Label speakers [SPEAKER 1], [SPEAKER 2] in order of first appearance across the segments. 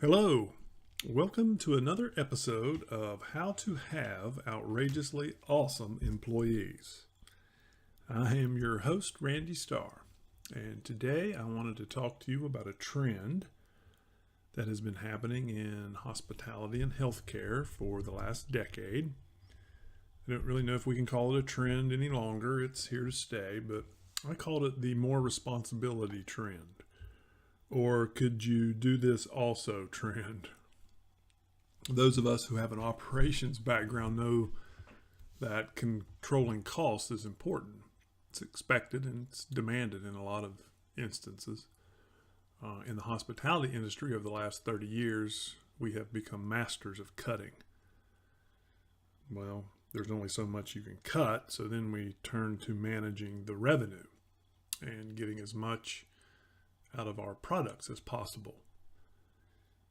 [SPEAKER 1] Hello, welcome to another episode of How to Have Outrageously Awesome Employees. I am your host, Randy Starr, and today I wanted to talk to you about a trend that has been happening in hospitality and healthcare for the last decade. I don't really know if we can call it a trend any longer. It's here to stay, but I called it the more responsibility trend. Or could you do this also trend? Those of us who have an operations background know that controlling costs is important. It's expected and it's demanded in a lot of instances. In the hospitality industry over the last 30 years, we have become masters of cutting. Well, there's only so much you can cut, so then we turn to managing the revenue and getting as much out of our products as possible.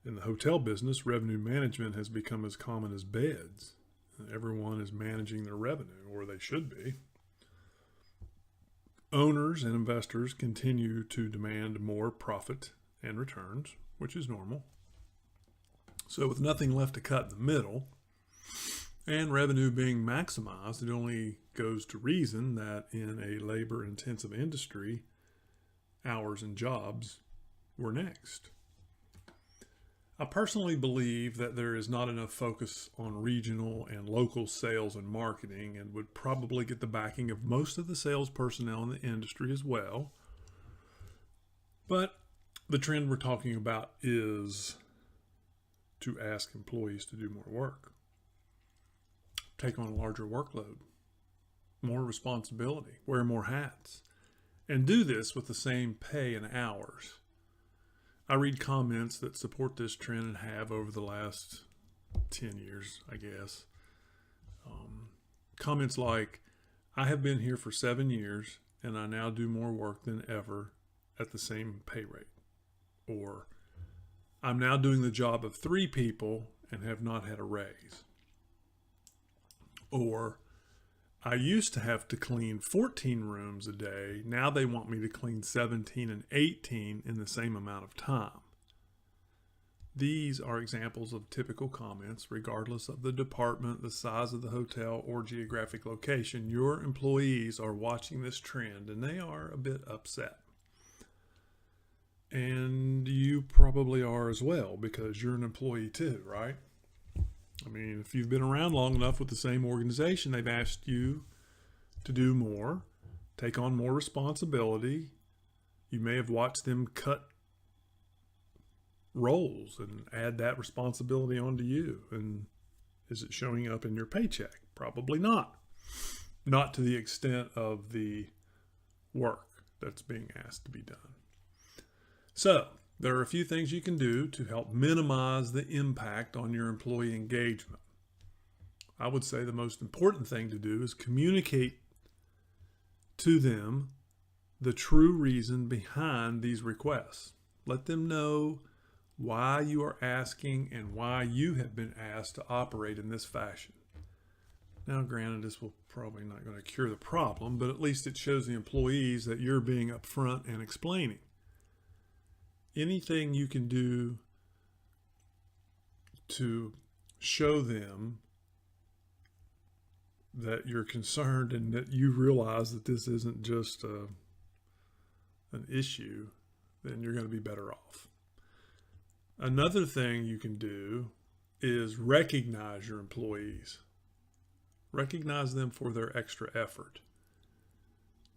[SPEAKER 1] In the hotel business, revenue management has become as common as beds. Everyone is managing their revenue, or they should be. Owners and investors continue to demand more profit and returns, which is normal. So with nothing left to cut in the middle, and revenue being maximized, it only goes to reason that in a labor-intensive industry, hours and jobs were next. I personally believe that there is not enough focus on regional and local sales and marketing, and would probably get the backing of most of the sales personnel in the industry as well. But the trend we're talking about is to ask employees to do more work, take on a larger workload, more responsibility, wear more hats, and do this with the same pay and hours. I read comments that support this trend and have over the last 10 years, I guess. Comments like, I have been here for 7 years and I now do more work than ever at the same pay rate. Or, I'm now doing the job of 3 people and have not had a raise. Or, I used to have to clean 14 rooms a day. Now they want me to clean 17 and 18 in the same amount of time. These are examples of typical comments, regardless of the department, the size of the hotel, or geographic location. Your employees are watching this trend and they are a bit upset. And you probably are as well, because you're an employee too, right? I mean, if you've been around long enough with the same organization, they've asked you to do more, take on more responsibility. You may have watched them cut roles and add that responsibility onto you. And is it showing up in your paycheck? Probably not. Not to the extent of the work that's being asked to be done. So, there are a few things you can do to help minimize the impact on your employee engagement. I would say the most important thing to do is communicate to them the true reason behind these requests. Let them know why you are asking and why you have been asked to operate in this fashion. Now, granted, this will probably not going to cure the problem, but at least it shows the employees that you're being upfront and explaining. Anything you can do to show them that you're concerned and that you realize that this isn't just an issue, then you're going to be better off. Another thing you can do is recognize your employees. Recognize them for their extra effort.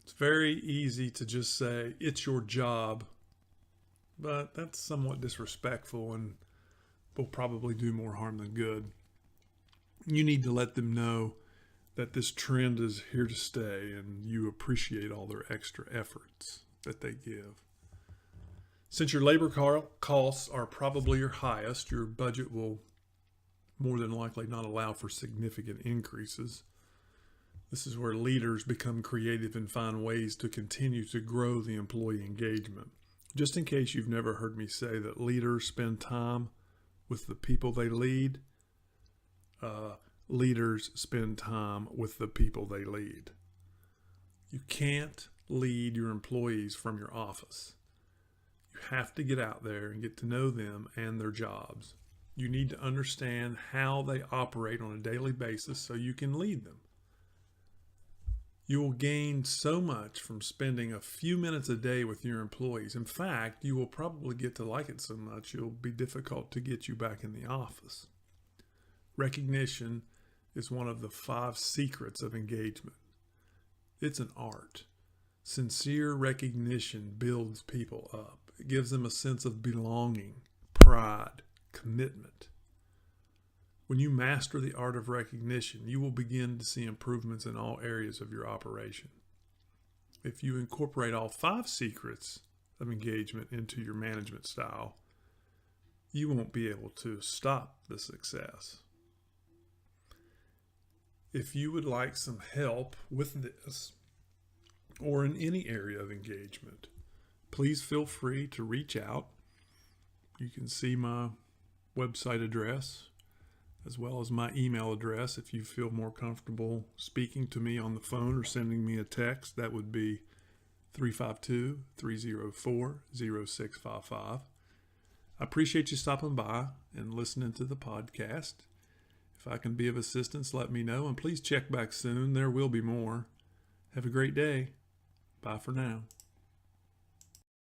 [SPEAKER 1] It's very easy to just say, it's your job. But that's somewhat disrespectful and will probably do more harm than good. You need to let them know that this trend is here to stay and you appreciate all their extra efforts that they give. Since your labor costs are probably your highest, your budget will more than likely not allow for significant increases. This is where leaders become creative and find ways to continue to grow the employee engagement. Just in case you've never heard me say that leaders spend time with the people they lead, leaders spend time with the people they lead. You can't lead your employees from your office. You have to get out there and get to know them and their jobs. You need to understand how they operate on a daily basis so you can lead them. You will gain so much from spending a few minutes a day with your employees. In fact, you will probably get to like it so much it'll be difficult to get you back in the office. Recognition is one of the 5 secrets of engagement. It's an art. Sincere recognition builds people up. It gives them a sense of belonging, pride, commitment. When you master the art of recognition, you will begin to see improvements in all areas of your operation. If you incorporate all 5 secrets of engagement into your management style, you won't be able to stop the success. If you would like some help with this or in any area of engagement, please feel free to reach out. You can see my website address as well as my email address. If you feel more comfortable speaking to me on the phone or sending me a text, that would be 352-304-0655. I appreciate you stopping by and listening to the podcast. If I can be of assistance, let me know, and please check back soon. There will be more. Have a great day. Bye for now.